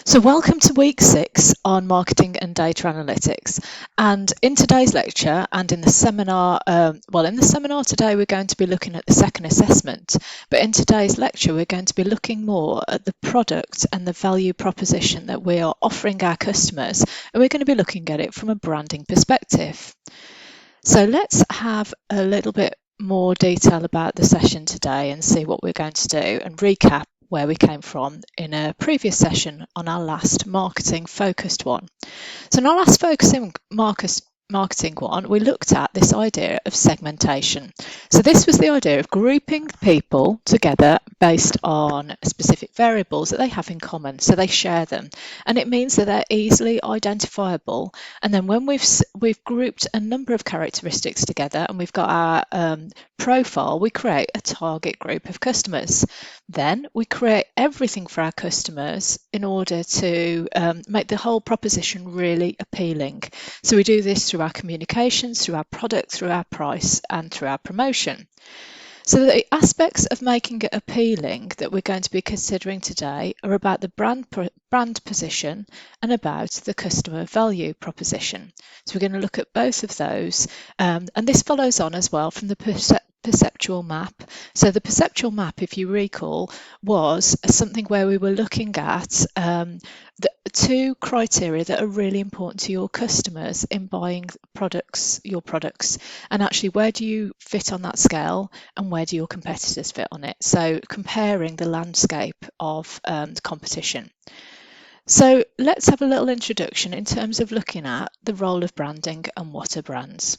So welcome to week 6 on marketing and data analytics. And in today's lecture and in the seminar, in the seminar today we're going to be looking at the second assessment, but in today's lecture we're going to be looking more at the product and the value proposition that we are offering our customers, and we're going to be looking at it from a branding perspective. So let's have a little bit more detail about the session today and see what we're going to do and recap where we came from in a previous session on our last marketing focused one. So in our last focusing marketing one, we looked at this idea of segmentation. So this was the idea of grouping people together based on specific variables that they have in common. So they share them, and it means that they're easily identifiable. And then when we've grouped a number of characteristics together and we've got our profile, we create a target group of customers. Then we create everything for our customers in order to make the whole proposition really appealing. So we do this through our communications, through our product, through our price, and through our promotion. So the aspects of making it appealing that we're going to be considering today are about the brand position and about the customer value proposition. So we're going to look at both of those, and this follows on as well from the perceptual map. So the perceptual map, if you recall, was something where we were looking at the two criteria that are really important to your customers in buying your products, and actually where do you fit on that scale and where do your competitors fit on it. So comparing the landscape of the competition. So let's have a little introduction in terms of looking at the role of branding and what are brands.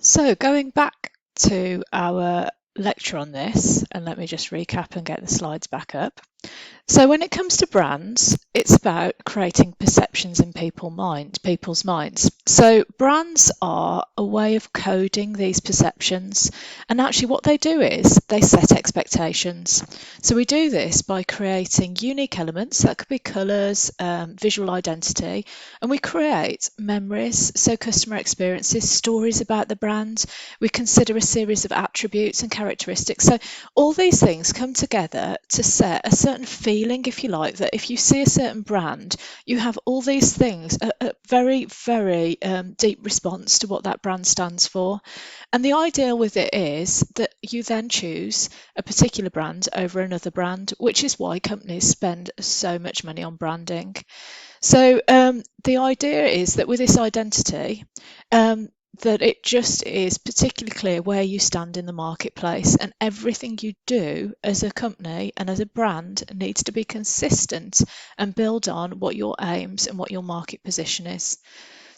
So going back to our lecture on this, and let me just recap and get the slides back up. So when it comes to brands, it's about creating perceptions in people's minds. So brands are a way of coding these perceptions, and actually what they do is they set expectations. So we do this by creating unique elements that could be colours, visual identity, and we create memories, so customer experiences, stories about the brand. We consider a series of attributes and characteristics. So all these things come together to set a certain feeling, if you like, that if you see a certain brand, you have all these things, a very, very deep response to what that brand stands for. And the ideal with it is that you then choose a particular brand over another brand, which is why companies spend so much money on branding. So the idea is that with this identity, that it just is particularly clear where you stand in the marketplace, and everything you do as a company and as a brand needs to be consistent and build on what your aims and what your market position is.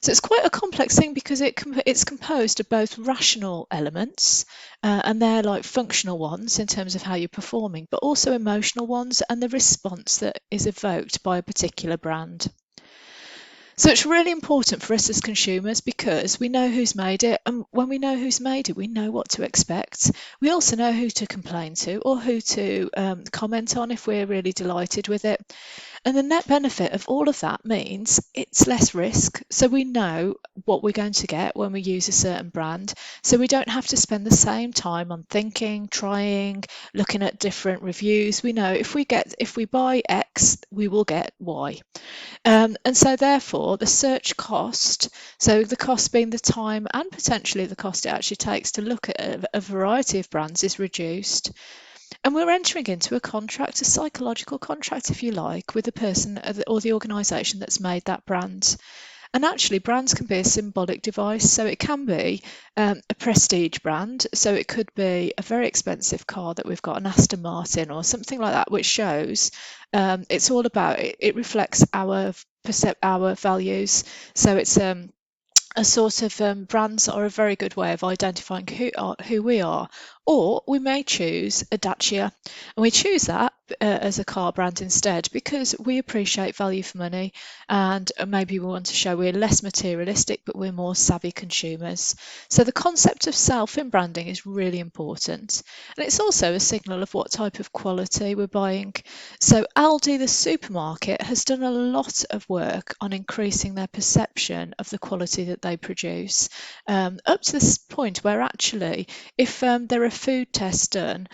So it's quite a complex thing because it's composed of both rational elements, and they're like functional ones in terms of how you're performing, but also emotional ones and the response that is evoked by a particular brand. So it's really important for us as consumers because we know who's made it, and when we know who's made it, we know what to expect. We also know who to complain to or who to comment on if we're really delighted with it. And the net benefit of all of that means it's less risk. So we know what we're going to get when we use a certain brand. So we don't have to spend the same time on thinking, trying, looking at different reviews. We know if we buy X, we will get Y. And so therefore the search cost, so the cost being the time and potentially the cost it actually takes to look at a variety of brands, is reduced. And we're entering into a contract, a psychological contract, if you like, with the person or the organisation that's made that brand. And actually, brands can be a symbolic device. So it can be a prestige brand. So it could be a very expensive car that we've got, an Aston Martin or something like that, which shows it's all about it. It reflects our values. So it's a sort of brands are a very good way of identifying who we are. Or we may choose a Dacia, and we choose that as a car brand instead because we appreciate value for money, and maybe we want to show we're less materialistic, but we're more savvy consumers. So the concept of self in branding is really important, and it's also a signal of what type of quality we're buying. So Aldi, the supermarket, has done a lot of work on increasing their perception of the quality that they produce, up to this point where actually, if there are food tests done,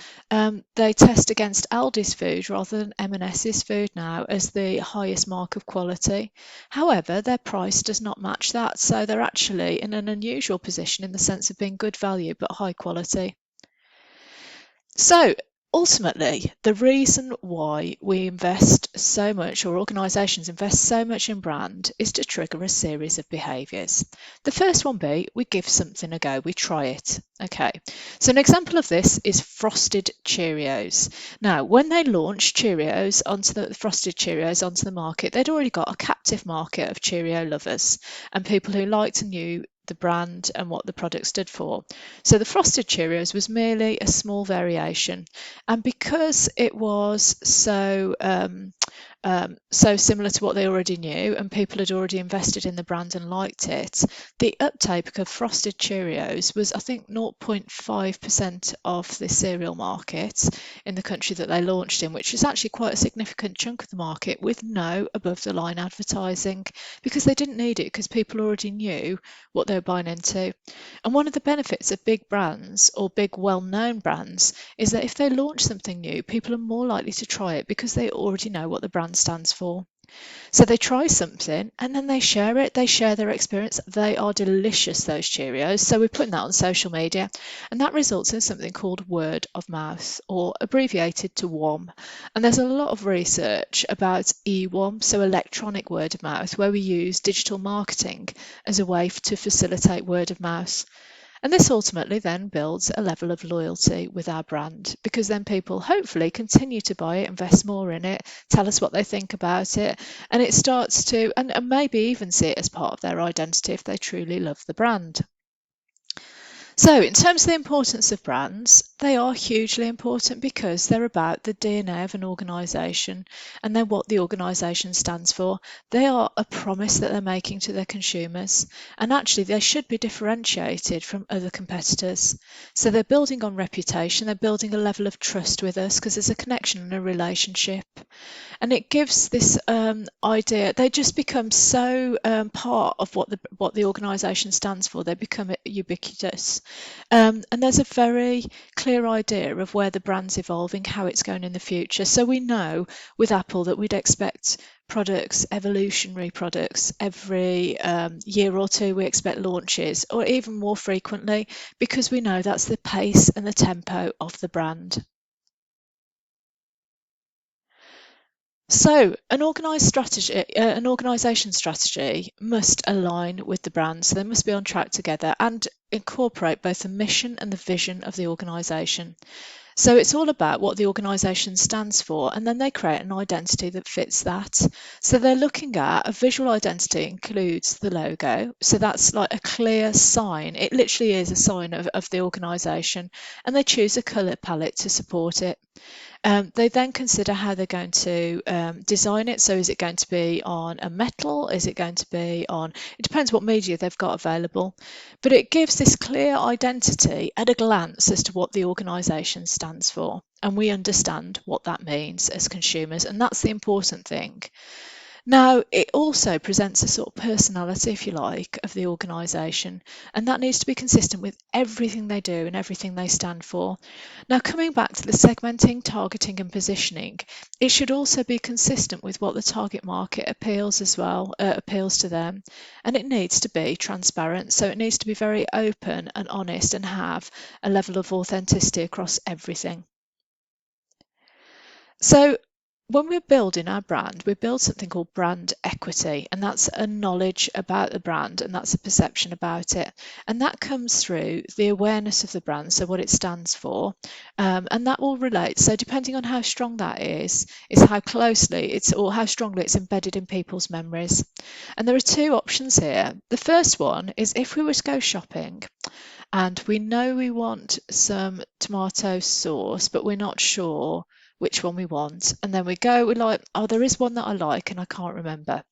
they test against Aldi's food rather than M&S's food now as the highest mark of quality. However, their price does not match that, so they're actually in an unusual position in the sense of being good value but high quality. So ultimately, the reason why we invest so much, or organisations invest so much in brand, is to trigger a series of behaviours. The first one be we give something a go, we try it. Okay, so an example of this is Frosted Cheerios. Now, when they launched Frosted Cheerios onto the market, they'd already got a captive market of Cheerio lovers and people who liked and knew the brand and what the product stood for. So the Frosted Cheerios was merely a small variation, and because it was so similar to what they already knew and people had already invested in the brand and liked it, the uptake of Frosted Cheerios was, I think, 0.5% of the cereal market in the country that they launched in, which is actually quite a significant chunk of the market, with no above the line advertising, because they didn't need it because people already knew what they were buying into. And one of the benefits of big brands or big well-known brands is that if they launch something new, people are more likely to try it because they already know what the brand stands for. So they try something and then they share it, they share their experience. They are delicious, those Cheerios. So we're putting that on social media, and that results in something called word of mouth, or abbreviated to WOM. And there's a lot of research about EWOM, so electronic word of mouth, where we use digital marketing as a way to facilitate word of mouth. And this ultimately then builds a level of loyalty with our brand, because then people hopefully continue to buy it, invest more in it, tell us what they think about it, and it starts to, and maybe even see it as part of their identity if they truly love the brand. So in terms of the importance of brands, They are hugely important because they're about the DNA of an organisation and then what the organisation stands for. They are a promise that they're making to their consumers, and actually they should be differentiated from other competitors. So they're building on reputation, they're building a level of trust with us because there's a connection and a relationship. And it gives this idea. They just become so part of what the organisation stands for. They become ubiquitous, and there's a very clear idea of where the brand's evolving, how it's going in the future. So we know with Apple that we'd expect products, evolutionary products, every year or two. We expect launches, or even more frequently, because we know that's the pace and the tempo of the brand. So, an organisation strategy must align with the brand. So they must be on track together and incorporate both the mission and the vision of the organisation. So it's all about what the organisation stands for, and then they create an identity that fits that. So they're looking at a visual identity includes the logo. So that's like a clear sign. It literally is a sign of the organisation, and they choose a colour palette to support it. They then consider how they're going to design it. So is it going to be on a metal? Is it going to be on, it depends what media they've got available. But it gives this clear identity at a glance as to what the organisation stands for. And we understand what that means as consumers. And that's the important thing. Now, it also presents a sort of personality, if you like, of the organisation, and that needs to be consistent with everything they do and everything they stand for. Now, coming back to the segmenting, targeting, and positioning, it should also be consistent with what the target market appeals as well, appeals to them, and it needs to be transparent. So it needs to be very open and honest and have a level of authenticity across everything. So when we're building our brand, we build something called brand equity, and that's a knowledge about the brand and that's a perception about it. And that comes through the awareness of the brand, so what it stands for, and that will relate. So depending on how strong that is how closely it's or how strongly it's embedded in people's memories. And there are two options here. The first one is if we were to go shopping and we know we want some tomato sauce, but we're not sure which one we want. And then we're like, oh, there is one that I like and I can't remember.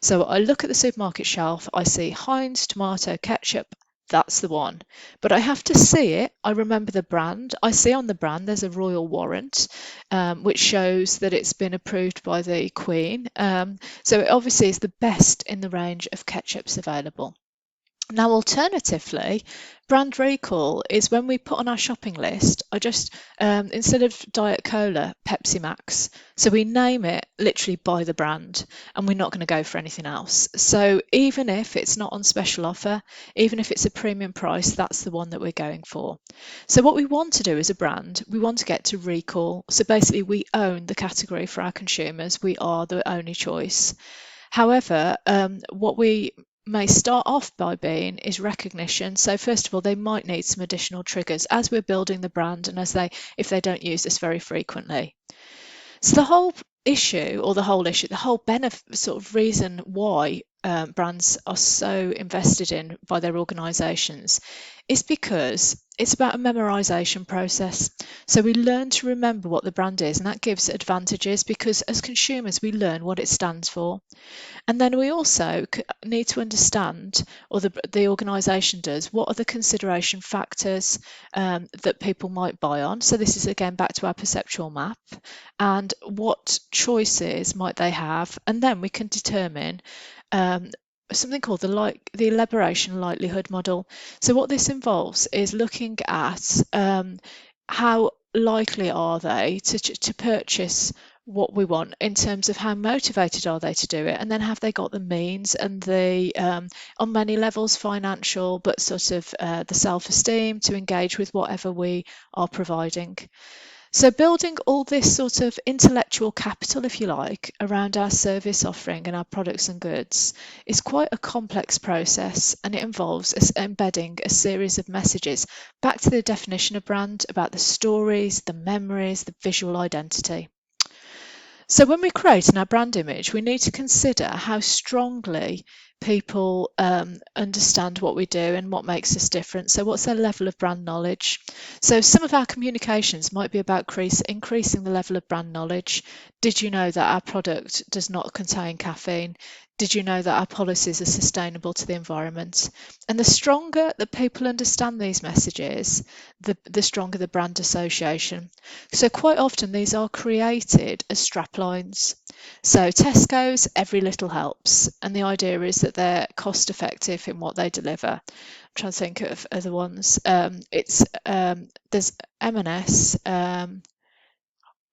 So I look at the supermarket shelf, I see Heinz tomato ketchup. That's the one. But I have to see it. I remember the brand. I see on the brand there's a royal warrant, which shows that it's been approved by the Queen. So it obviously is the best in the range of ketchups available. Now, alternatively, brand recall is when we put on our shopping list, I just, instead of Diet Cola, Pepsi Max. So we name it literally by the brand and we're not going to go for anything else. So even if it's not on special offer, even if it's a premium price, that's the one that we're going for. So what we want to do as a brand, we want to get to recall. So basically we own the category for our consumers. We are the only choice. However, what we may start off by being is recognition. So first of all, they might need some additional triggers as we're building the brand and if they don't use this very frequently. So the whole the whole benefit, sort of reason why brands are so invested in by their organisations is because it's about a memorisation process. So we learn to remember what the brand is, and that gives advantages because as consumers we learn what it stands for. And then we also need to understand, or the organisation does, what are the consideration factors that people might buy on. So this is again back to our perceptual map, and what choices might they have, and then we can determine something called the elaboration likelihood model. So what this involves is looking at how likely are they to purchase what we want in terms of how motivated are they to do it, and then have they got the means and the on many levels financial, but sort of the self-esteem to engage with whatever we are providing. So building all this sort of intellectual capital, if you like, around our service offering and our products and goods is quite a complex process, and it involves us embedding a series of messages back to the definition of brand about the stories, the memories, the visual identity. So when we're creating our brand image, we need to consider how strongly people understand what we do and what makes us different. So what's their level of brand knowledge? So some of our communications might be about increasing the level of brand knowledge. Did you know that our product does not contain caffeine? Did you know that our policies are sustainable to the environment? And the stronger that people understand these messages, the stronger the brand association. So quite often these are created as straplines. So Tesco's, every little helps. And the idea is that they're cost effective in what they deliver. I'm trying to think of other ones. There's M&S.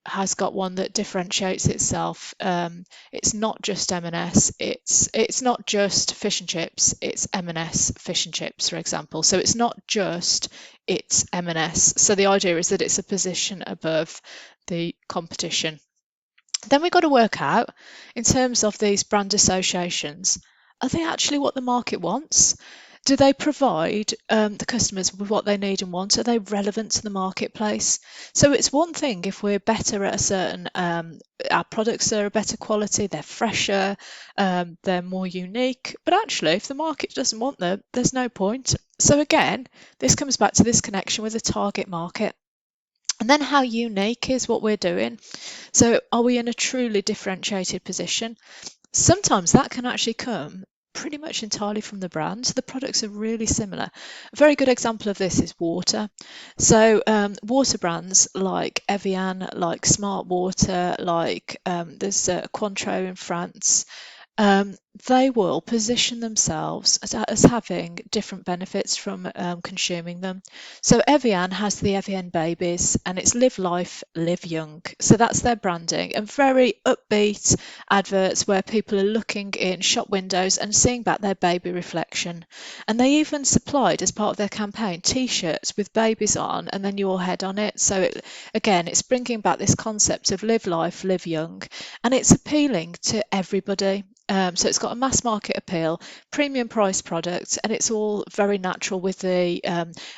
Has got one that differentiates itself. It's not just M&S. It's not just fish and chips. It's M&S fish and chips, for example. So it's not just it's M&S. So the idea is that it's a position above the competition. Then we've got to work out, in terms of these brand associations, are they actually what the market wants? Do they provide the customers with what they need and want? Are they relevant to the marketplace? So it's one thing if we're better at a certain, our products are a better quality, they're fresher, they're more unique. But actually, if the market doesn't want them, there's no point. So again, this comes back to this connection with the target market. And then how unique is what we're doing? So are we in a truly differentiated position? Sometimes that can actually come pretty much entirely from the brand. The products are really similar. A very good example of this is water. So water brands like Evian, like Smart Water, like there's Cointreau in France. They will position themselves as having different benefits from consuming them. So Evian has the Evian babies and it's live life, live young. So that's their branding, and very upbeat adverts where people are looking in shop windows and seeing back their baby reflection. And they even supplied, as part of their campaign, t-shirts with babies on and then your head on it. So again, it's bringing back this concept of live life, live young, and it's appealing to everybody. So it's got a mass market appeal, premium price product, and it's all very natural with the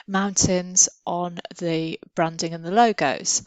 mountains on the branding and the logos.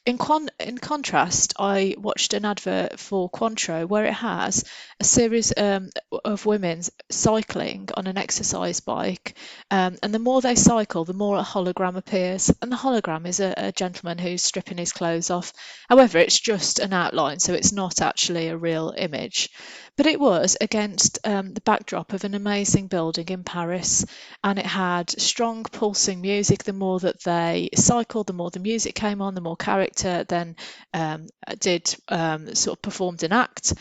In contrast, I watched an advert for Cointreau where it has a series of women cycling on an exercise bike, and the more they cycle, the more a hologram appears, and the hologram is a gentleman who's stripping his clothes off. However, it's just an outline, so it's not actually a real image. But it was against the backdrop of an amazing building in Paris, and it had strong pulsing music. The more that they cycled, the more the music came on, the more character then sort of performed an act.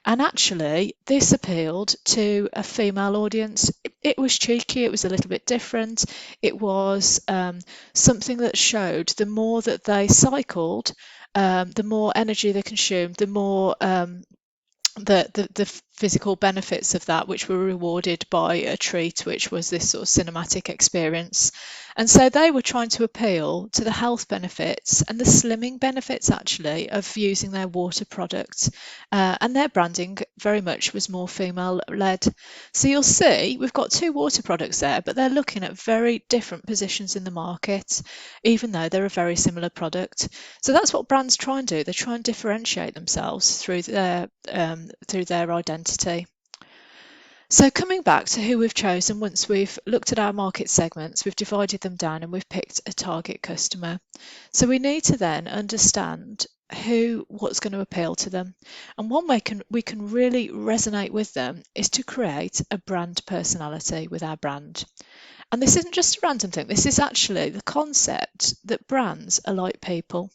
And actually, this appealed to a female audience. It was cheeky, it was a little bit different. It was something that showed the more that they cycled, the more energy they consumed, the more the physical benefits of that, which were rewarded by a treat, which was this sort of cinematic experience. And so they were trying to appeal to the health benefits and the slimming benefits actually of using their water products, and their branding very much was more female led. So you'll see we've got two water products there, but they're looking at very different positions in the market, even though they're a very similar product. So that's what brands try and do. They try and differentiate themselves through their identity. So coming back to who we've chosen, once we've looked at our market segments, we've divided them down and we've picked a target customer. So we need to then understand what's going to appeal to them. And one way we can really resonate with them is to create a brand personality with our brand. And this isn't just a random thing, this is actually the concept that brands are like people,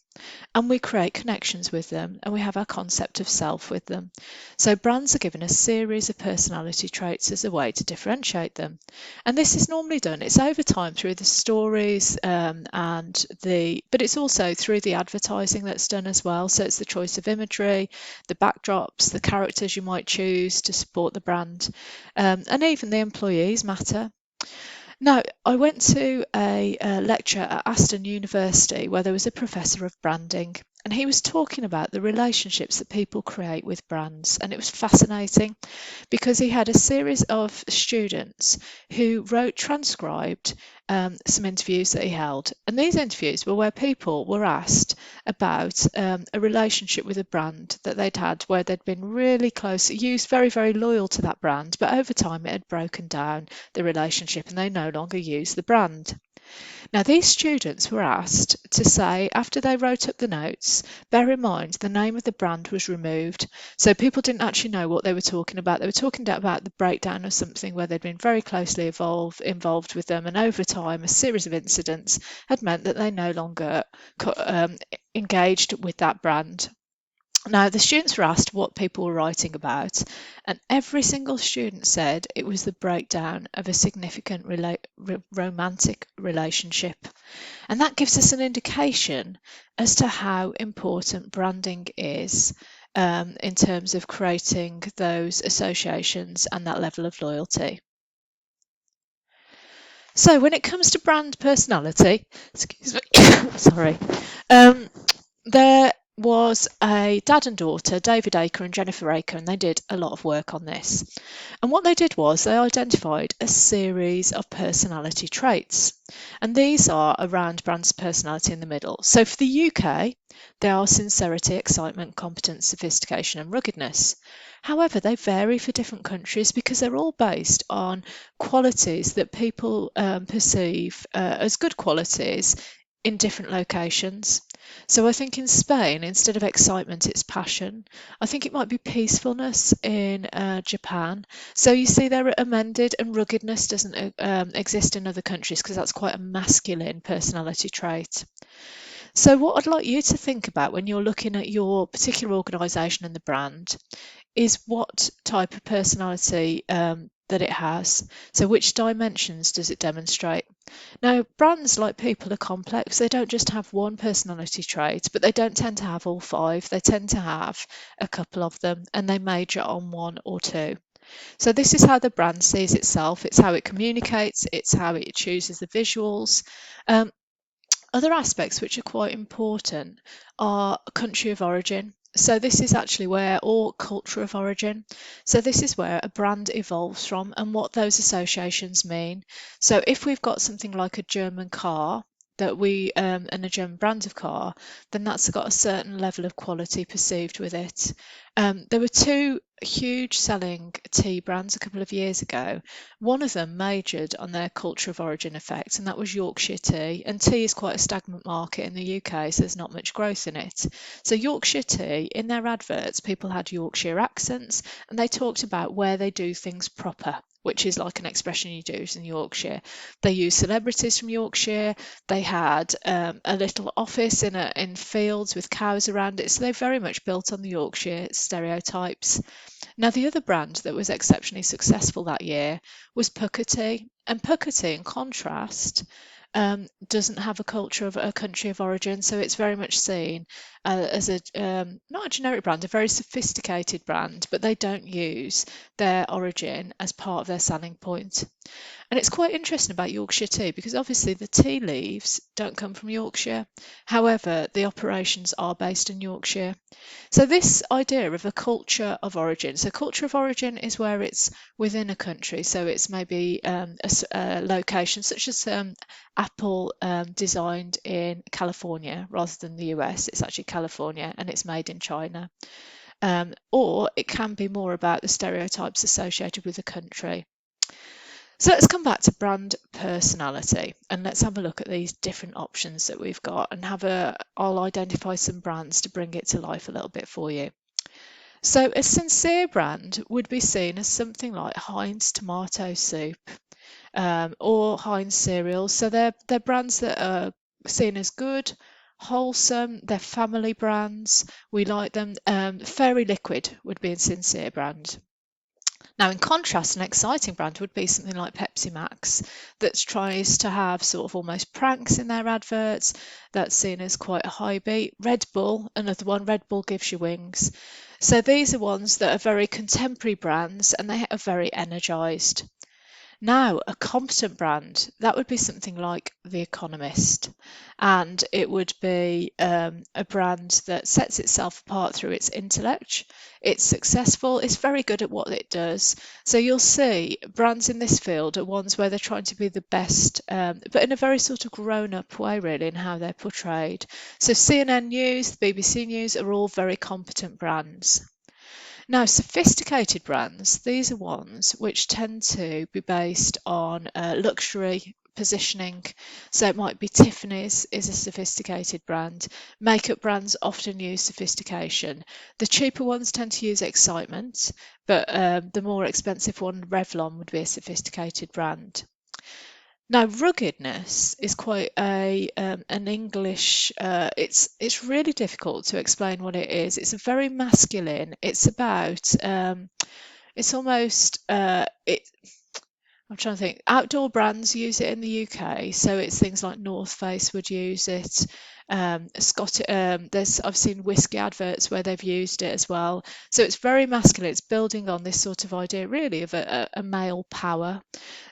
and we create connections with them, and we have our concept of self with them. So brands are given a series of personality traits as a way to differentiate them. And this is normally done, it's over time through the stories, but it's also through the advertising that's done as well. So it's the choice of imagery, the backdrops, the characters you might choose to support the brand, and even the employees matter. Now, I went to a lecture at Aston University where there was a professor of branding, and he was talking about the relationships that people create with brands. And it was fascinating because he had a series of students who transcribed some interviews that he held. And these interviews were where people were asked about a relationship with a brand that they'd had, where they'd been really close, used very, very loyal to that brand, but over time it had broken down the relationship and they no longer use the brand. Now, these students were asked to say, after they wrote up the notes, bear in mind the name of the brand was removed. So people didn't actually know what they were talking about. They were talking about the breakdown of something where they'd been very closely involved with them. And over time, a series of incidents had meant that they no longer engaged with that brand. Now, the students were asked what people were writing about, and every single student said it was the breakdown of a significant romantic relationship. And that gives us an indication as to how important branding is in terms of creating those associations and that level of loyalty. So, when it comes to brand personality, excuse me, sorry, there was a dad and daughter, David Aker and Jennifer Aker, and they did a lot of work on this. And what they did was they identified a series of personality traits. And these are around brand's personality in the middle. So for the UK, they are sincerity, excitement, competence, sophistication, and ruggedness. However, they vary for different countries because they're all based on qualities that people perceive as good qualities in different locations. So I think in Spain, instead of excitement, it's passion. I think it might be peacefulness in Japan. So you see they're amended, and ruggedness doesn't exist in other countries because that's quite a masculine personality trait. So what I'd like you to think about when you're looking at your particular organisation and the brand is what type of personality that it has. So which dimensions does it demonstrate? Now, brands, like people, are complex. They don't just have one personality trait, but they don't tend to have all five. They tend to have a couple of them, and they major on one or two. So this is how the brand sees itself. It's how it communicates. It's how it chooses the visuals. Other aspects which are quite important are country of origin. So this is actually or culture of origin. So this is where a brand evolves from and what those associations mean. So if we've got something like a German car and a German brand of car, then that's got a certain level of quality perceived with it. There were two huge selling tea brands a couple of years ago. One of them majored on their culture of origin effect, and that was Yorkshire tea. And tea is quite a stagnant market in the UK, so there's not much growth in it. So Yorkshire tea, in their adverts, people had Yorkshire accents, and they talked about where they do things proper, which is like an expression you use in Yorkshire. They used celebrities from Yorkshire. They had a little office in fields with cows around it. So they very much built on the Yorkshire stereotypes. Now, the other brand that was exceptionally successful that year was Pucker Tea. And Pucker Tea, in contrast, doesn't have a country of origin, so it's very much seen as not a generic brand, a very sophisticated brand, but they don't use their origin as part of their selling point. And it's quite interesting about Yorkshire tea because obviously the tea leaves don't come from Yorkshire. However, the operations are based in Yorkshire. So this idea of a culture of origin. So culture of origin is where it's within a country. So it's maybe a location such as Apple designed in California rather than the US. It's actually California and it's made in China. Or it can be more about the stereotypes associated with the country. So let's come back to brand personality and let's have a look at these different options that we've got and I'll identify some brands to bring it to life a little bit for you. So a sincere brand would be seen as something like Heinz tomato soup or Heinz cereals. So they're brands that are seen as good, wholesome, they're family brands. We like them. Fairy Liquid would be a sincere brand. Now, in contrast, an exciting brand would be something like Pepsi Max that tries to have sort of almost pranks in their adverts. That's seen as quite a high beat. Red Bull, another one, Red Bull gives you wings. So these are ones that are very contemporary brands and they are very energised. Now, a competent brand, that would be something like The Economist, and it would be a brand that sets itself apart through its intellect. It's successful, it's very good at what it does. So you'll see brands in this field are ones where they're trying to be the best, but in a very sort of grown-up way, really, in how they're portrayed. So CNN News, the BBC News are all very competent brands. Now, sophisticated brands, these are ones which tend to be based on luxury positioning. So it might be Tiffany's is a sophisticated brand. Makeup brands often use sophistication. The cheaper ones tend to use excitement, but the more expensive one, Revlon, would be a sophisticated brand. Now, ruggedness is quite an English. It's really difficult to explain what it is. It's a very masculine. It's about. It's almost. I'm trying to think. Outdoor brands use it in the UK, so it's things like North Face would use it. I've seen whiskey adverts where they've used it as well. So it's very masculine. It's building on this sort of idea, really, of a male power.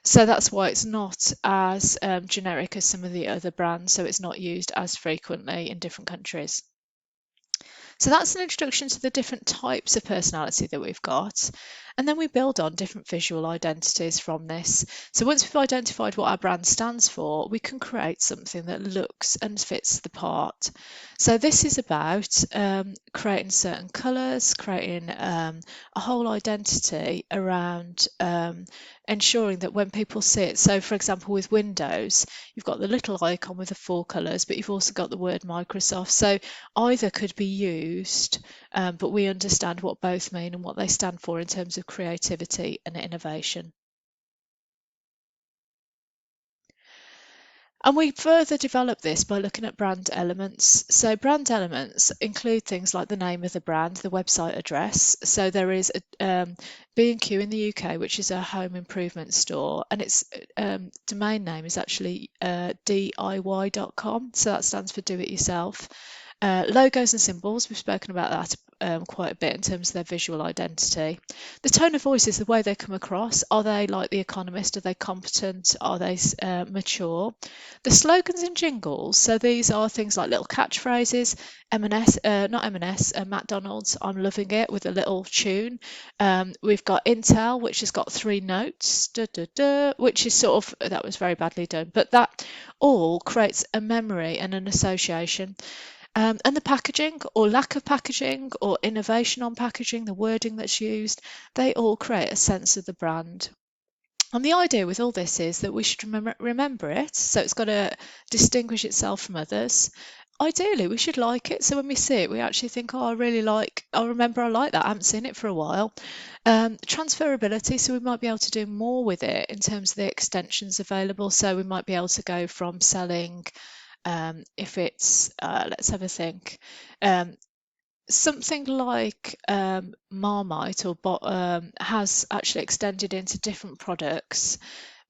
So that's why it's not as generic as some of the other brands. So it's not used as frequently in different countries. So that's an introduction to the different types of personality that we've got. And then we build on different visual identities from this. So once we've identified what our brand stands for, we can create something that looks and fits the part. So this is about creating certain colours, creating a whole identity around ensuring that when people see it, so for example with Windows, you've got the little icon with the four colours, but you've also got the word Microsoft. So either could be used, but we understand what both mean and what they stand for in terms of creativity and innovation. And we further develop this by looking at brand elements. So brand elements include things like the name of the brand, the website address. So there is a B&Q in the UK, which is a home improvement store, and its domain name is actually DIY.com. So that stands for do it yourself. Logos and symbols, we've spoken about that quite a bit in terms of their visual identity. The tone of voice is the way they come across. Are they like The Economist? Are they competent? Are they mature? The slogans and jingles, so these are things like little catchphrases. M&S, not M&S, McDonald's, I'm loving it, with a little tune. We've got Intel, which has got 3 notes, which is sort of, that was very badly done, but that all creates a memory and an association. And the packaging or lack of packaging or innovation on packaging, the wording that's used, they all create a sense of the brand. And the idea with all this is that we should remember it, so it's got to distinguish itself from others. Ideally, we should like it, so when we see it, we actually think, oh, I remember I like that, I haven't seen it for a while. Transferability, so we might be able to do more with it in terms of the extensions available, so we might be able to go from selling, if it's, let's have a think, something like Marmite has actually extended into different products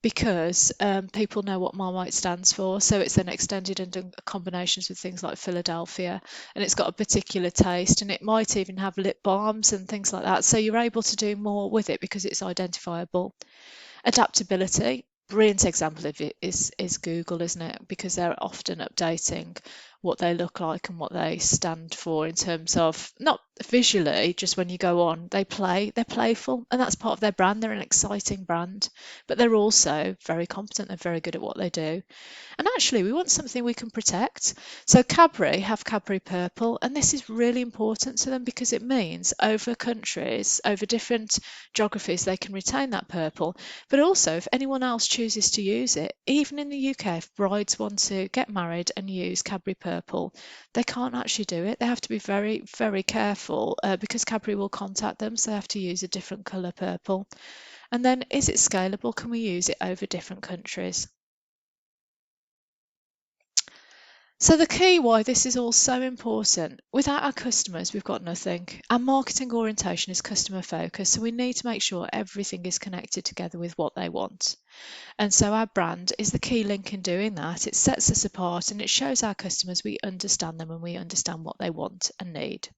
because people know what Marmite stands for. So it's then extended into combinations with things like Philadelphia, and it's got a particular taste, and it might even have lip balms and things like that. So you're able to do more with it because it's identifiable. Adaptability. Brilliant example of it is Google, isn't it? Because they're often updating what they look like and what they stand for in terms of not visually, just when you go on, they're playful, and that's part of their brand. They're an exciting brand, but they're also very competent. They're very good at what they do. And actually, we want something we can protect. So Cadbury have Cadbury Purple, and this is really important to them because it means over countries, over different geographies, they can retain that purple. But also, if anyone else chooses to use it, even in the UK, if brides want to get married and use Cadbury Purple, they can't actually do it. They have to be very, very careful because Cadbury will contact them, so they have to use a different colour purple. And then, is it scalable? Can we use it over different countries? So the key why this is all so important, without our customers, we've got nothing. Our marketing orientation is customer focused, so we need to make sure everything is connected together with what they want. And so our brand is the key link in doing that. It sets us apart and it shows our customers we understand them and we understand what they want and need.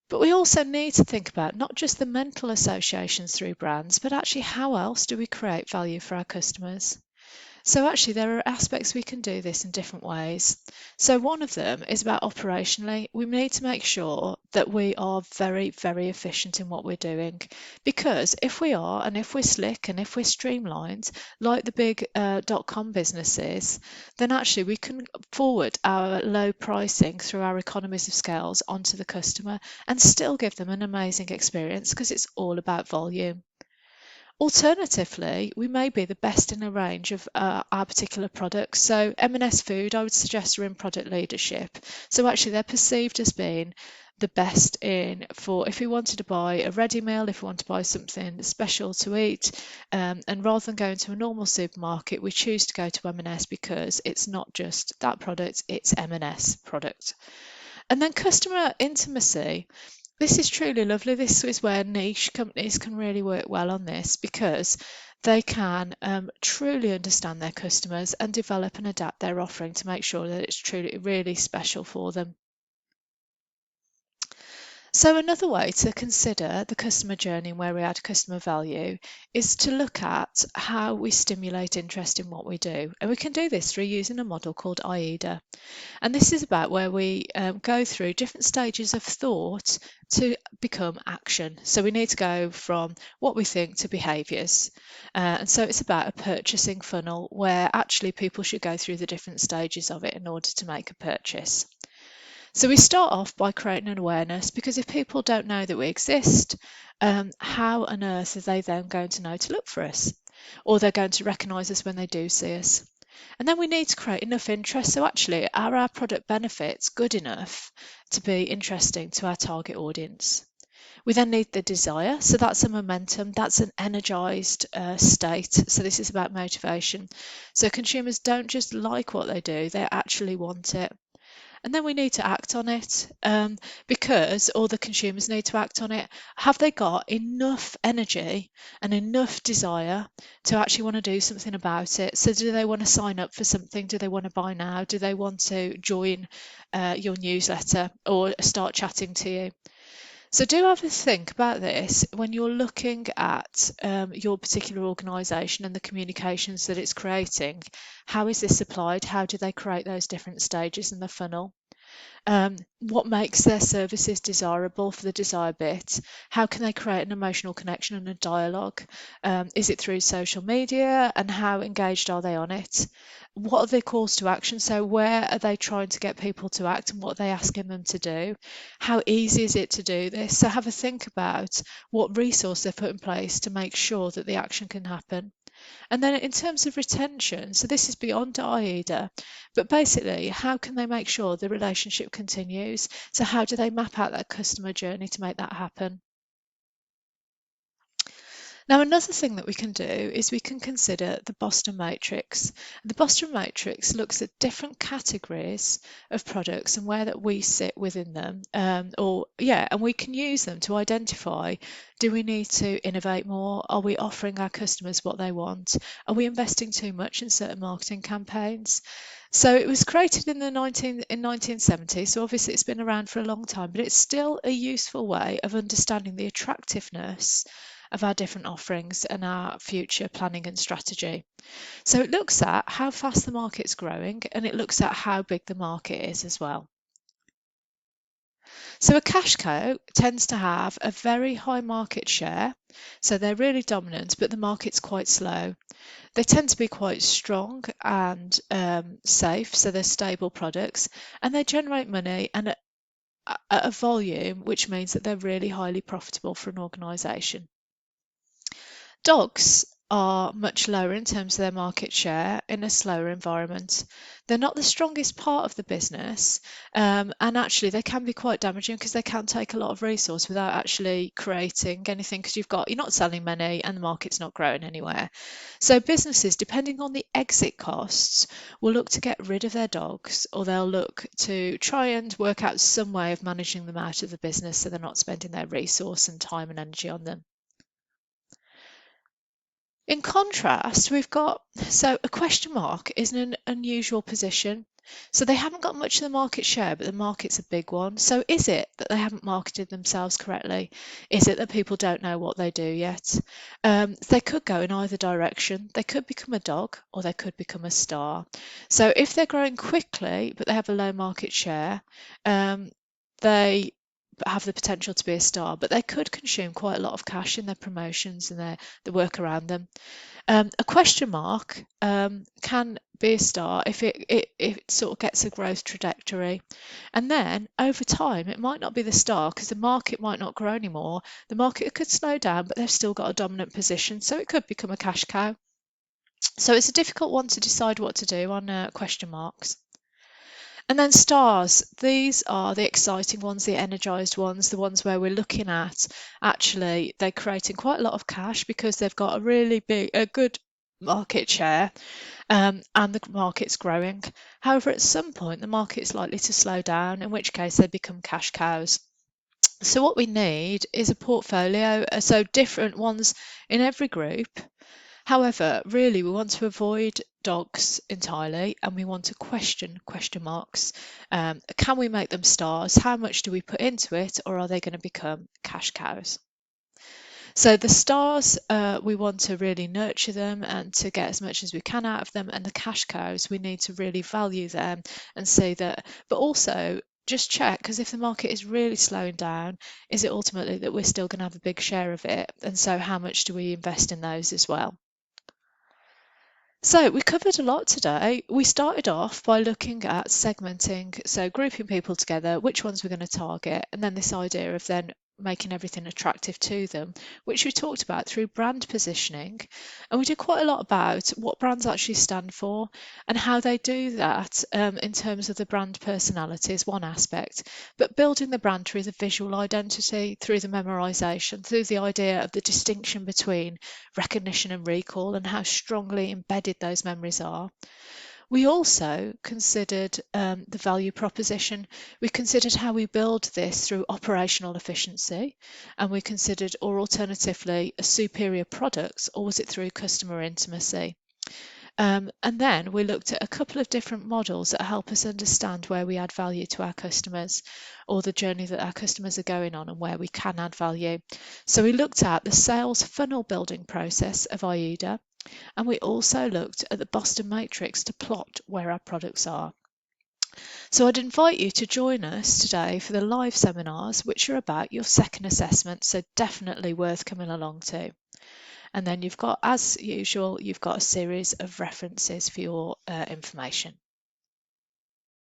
But we also need to think about not just the mental associations through brands, but actually how else do we create value for our customers? So actually there are aspects we can do this in different ways. So one of them is about operationally. We need to make sure that we are very, very efficient in what we're doing. Because if we are, and if we're slick and if we're streamlined, like the big .com businesses, then actually we can forward our low pricing through our economies of scales onto the customer and still give them an amazing experience because it's all about volume. Alternatively, we may be the best in a range of our particular products. So M&S Food, I would suggest, are in product leadership. So actually, they're perceived as being the best in for if we wanted to buy a ready meal, if we want to buy something special to eat, and rather than going to a normal supermarket, we choose to go to M&S because it's not just that product, it's M&S product. And then customer intimacy. This is truly lovely. This is where niche companies can really work well on this because they can truly understand their customers and develop and adapt their offering to make sure that it's truly really special for them. So another way to consider the customer journey and where we add customer value is to look at how we stimulate interest in what we do. And we can do this through using a model called AIDA. And this is about where we go through different stages of thought to become action. So we need to go from what we think to behaviours. And so it's about a purchasing funnel where actually people should go through the different stages of it in order to make a purchase. So we start off by creating an awareness because if people don't know that we exist, how on earth are they then going to know to look for us? Or they're going to recognise us when they do see us. And then we need to create enough interest. So actually, are our product benefits good enough to be interesting to our target audience? We then need the desire. So that's a momentum, that's an energized state. So this is about motivation. So consumers don't just like what they do, they actually want it. And then we need to act on it because all the consumers need to act on it. Have they got enough energy and enough desire to actually want to do something about it? So do they want to sign up for something? Do they want to buy now? Do they want to join your newsletter or start chatting to you? So do have a think about this when you're looking at your particular organisation and the communications that it's creating. How is this applied? How do they create those different stages in the funnel? What makes their services desirable for the desire bit? How can they create an emotional connection and a dialogue? Is it through social media and how engaged are they on it? What are their calls to action? So where are they trying to get people to act and what are they asking them to do? How easy is it to do this? So have a think about what resource they've put in place to make sure that the action can happen. And then in terms of retention, so this is beyond AIDA, but basically, how can they make sure the relationship continues? So how do they map out that customer journey to make that happen? Now, another thing that we can do is we can consider the Boston Matrix. The Boston Matrix looks at different categories of products and where that we sit within them, and we can use them to identify: do we need to innovate more? Are we offering our customers what they want? Are we investing too much in certain marketing campaigns? So it was created in 1970, so obviously it's been around for a long time, but it's still a useful way of understanding the attractiveness of our different offerings and our future planning and strategy. So it looks at how fast the market's growing and it looks at how big the market is as well. So a cash cow tends to have a very high market share, so they're really dominant, but the market's quite slow. They tend to be quite strong and safe, so they're stable products, and they generate money and at a volume which means that they're really highly profitable for an organisation. Dogs are much lower in terms of their market share in a slower environment. They're not the strongest part of the business, and actually they can be quite damaging because they can take a lot of resource without actually creating anything because you're not selling many and the market's not growing anywhere. So businesses, depending on the exit costs, will look to get rid of their dogs or they'll look to try and work out some way of managing them out of the business so they're not spending their resource and time and energy on them. In contrast, we've got, so a question mark is an unusual position. So they haven't got much of the market share, but the market's a big one. So is it that they haven't marketed themselves correctly? Is it that people don't know what they do yet? They could go in either direction. They could become a dog or they could become a star. So if they're growing quickly, but they have a low market share, they have the potential to be a star, but they could consume quite a lot of cash in their promotions and the work around them. A question mark can be a star if it sort of gets a growth trajectory. And then over time, it might not be the star because the market might not grow anymore. The market could slow down, but they've still got a dominant position, so it could become a cash cow. So it's a difficult one to decide what to do on question marks. And then stars, these are the exciting ones, the energized ones, the ones where we're looking at actually they're creating quite a lot of cash because they've got a good market share, and the market's growing. However, at some point the market's likely to slow down, in which case they become cash cows. So what we need is a portfolio, so different ones in every group. However, really, we want to avoid dogs entirely and we want to question marks. Can we make them stars? How much do we put into it, or are they going to become cash cows? So the stars, we want to really nurture them and to get as much as we can out of them. And the cash cows, we need to really value them and see that, but also just check, because if the market is really slowing down, is it ultimately that we're still going to have a big share of it? And so how much do we invest in those as well? So we covered a lot today. We started off by looking at segmenting, so grouping people together, which ones we're going to target, and then this idea of then making everything attractive to them, which we talked about through brand positioning. And we did quite a lot about what brands actually stand for and how they do that in terms of the brand personality is one aspect, but building the brand through the visual identity, through the memorization, through the idea of the distinction between recognition and recall and how strongly embedded those memories are. We also considered the value proposition. We considered how we build this through operational efficiency, and we considered, or alternatively, a superior product, or was it through customer intimacy? And then we looked at a couple of different models that help us understand where we add value to our customers, or the journey that our customers are going on and where we can add value. So we looked at the sales funnel building process of AIDA, and we also looked at the Boston Matrix to plot where our products are. So I'd invite you to join us today for the live seminars, which are about your second assessment, so definitely worth coming along to. And then you've got, as usual, you've got a series of references for your information.